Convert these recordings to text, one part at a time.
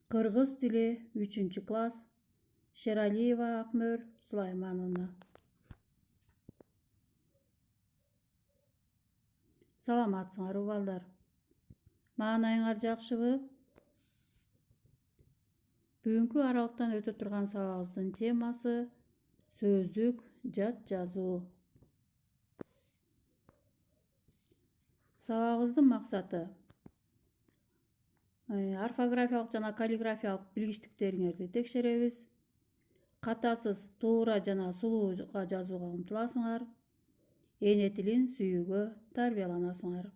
Кыргыз тили 3-класс. Шералиева Акмөр Сулаймановна. Саламатсыңар балдар. Маанайыңар жакшыбы? Бүгүнкү аралыктан өтө турган сабагыбыздын темасы сөздүк жат жазуу. Сабагыбыздын максаты орфографиялык жана каллиграфиялык билгичтиктериңерди текшеребиз. Катасыз, туура жана сулууга жазууга умтуласыңар. Эне тилин сүйүүгө тарбияланасыңар.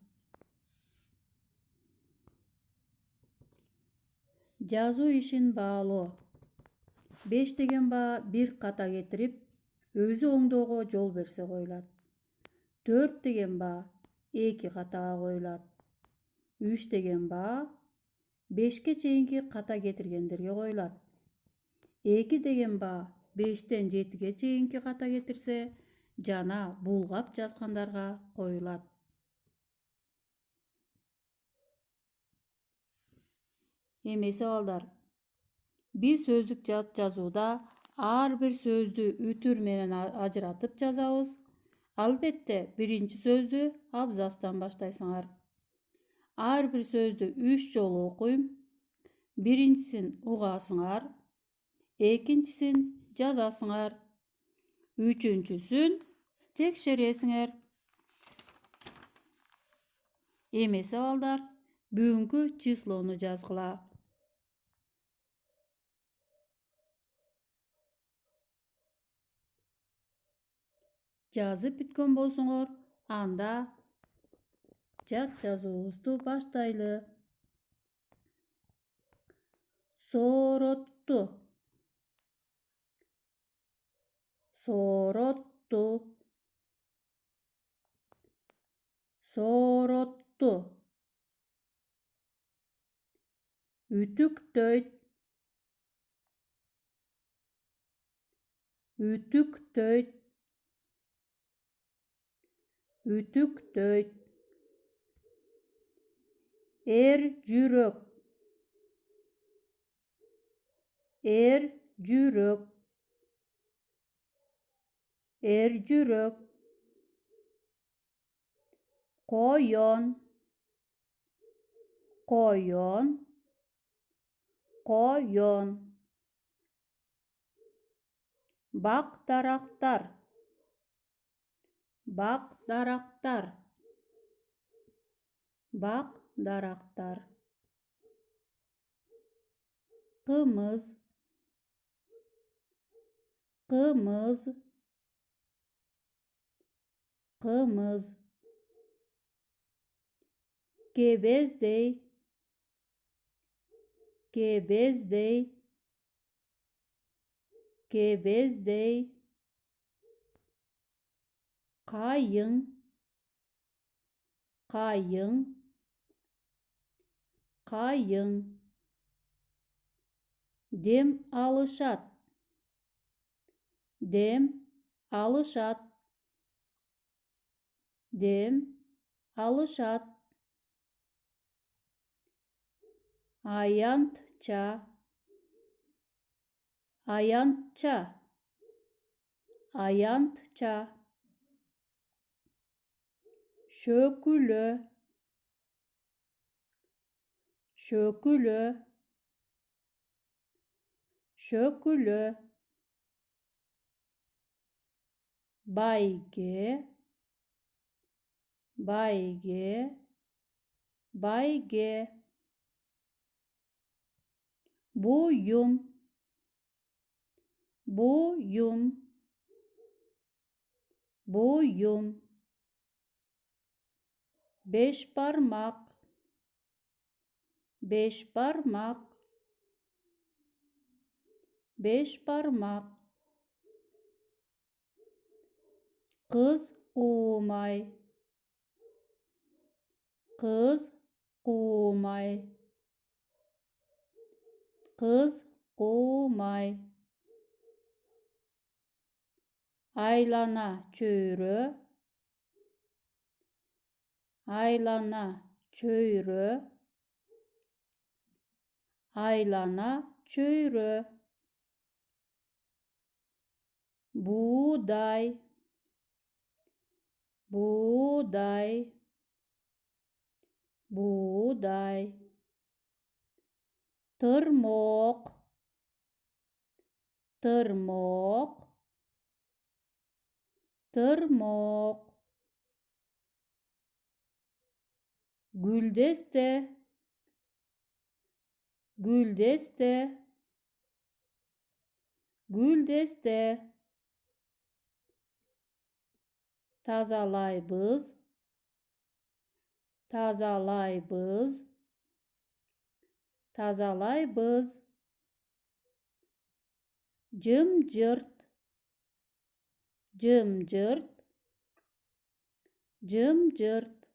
Жазуу ишин баалоо. 5 деген баа 1 ката кетирип, өзү оңдоого жол берсе коюлат. 4 деген баа 2 катага коюлат. 3 деген баа 5ке чейинки ката кетиргендерге коюлат. 2 деген баа 5тен 7ге чейинки ката кетирсе жана булгап жазгандарга коюлат. Эмесе балдар, биз сөздүк жат жазууда ар бир сөздү үтүр менен ажыратып жазабыз. Албетте, биринчи сөздү абзацтан баштайсыңар. Ар бир сөздү 3 жолу окуйм. Биринчисин угасыңар, экинчисин жазасыңар, үчүнчүсүн текшересиңер. Эмесе балдар, бүгүнкү числону жазгыла. Жазып бүткөн болсоңор, анда жат жазуубузду баштайлы. Сооротту, сооротту, сооротту. Үтүктөйт, үтүктөйт, үтүктөйт. Эр жүрөк, эр жүрөк, эр жүрөк. Коён, коён, коён. Бак-дарактар, бак-дарактар, бак-дарактар. Кымыз, кымыз, кымыз. Кебездей, кебездей, кебездей. Кайың, кайың, кайың. Дем алышат, дем алышат, дем алышат. Аянтча, аянтча, аянтча. Шөкүлө, шөкүлө, шөкүлө. Байге, байге, байге. Буюм, буюм, буюм. Беш бармак, беш бармак, беш бармак. Кыз куумай, кыз куумай, кыз куумай. Айлана чөйрө, айлана чөйрө, Aylana çöyrü. Buğday. Buğday. Buğday. Tırmok. Tırmok. Tırmok. Güldeste. Güldeste. Güldeste. Tazalaybız. Tazalaybız. Tazalaybız. Cımcırt. Cımcırt. Cımcırt.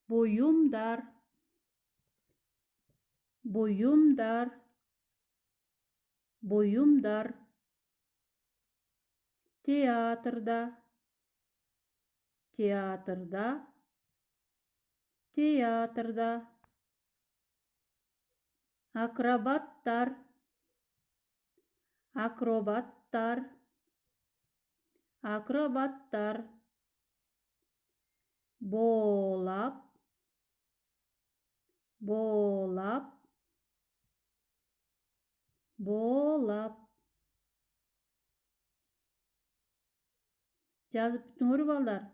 Boyumdar. Boyumdar. Boyumdar. Tiyatrda. Tiyatrda. Tiyatrda. Akrobatlar. Akrobatlar. Akrobatlar. Boğlap. Boğlap. Boğlap. Жазып бүтүңөр балдар.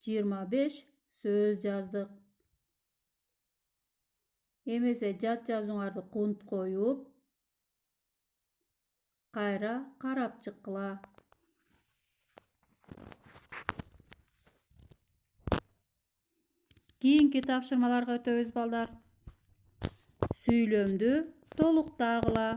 25 сөз жаздык. Эмесе жат жазууңарды кунт коюп, кайра карап чыккыла. Кийинки тапшырмаларга өтөбүз балдар. Сүйлөмдү толуктагыла.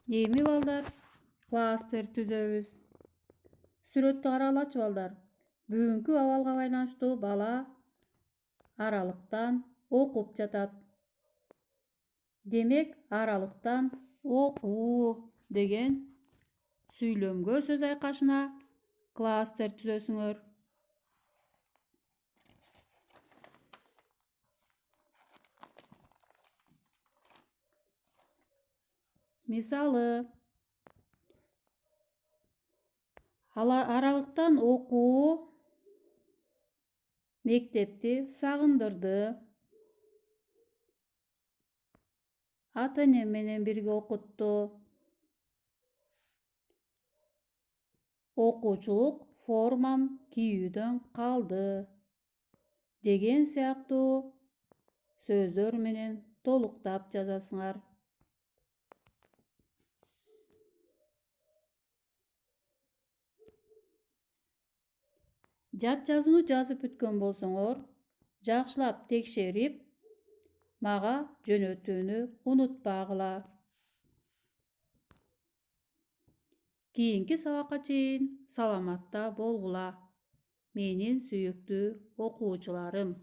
Эми балдар, класстер түзөбүз. Сүрөттү карагылачы балдар. Бүгүнкү абалга байланыштуу бала аралыктан окуп жатат. Демек, аралыктан окуу деген сүйлөмгө сөз айкашына класстер түзөсүңөр. Мисалы, аралыктан окуу мектепти сагындырды. Ата-энем менен бирге окутту. Окуучулук формам кийүүдөн калды. Деген сыяктуу сөздөр менен толуктап жазасыңар. Жат жазууну жазып бүткөн болсоңор, жакшылап текшерип, мага жөнөтүүнү унутпагыла. Кийинки сабакка чейин саламатта болгула, менин сүйүктүү окуучуларым.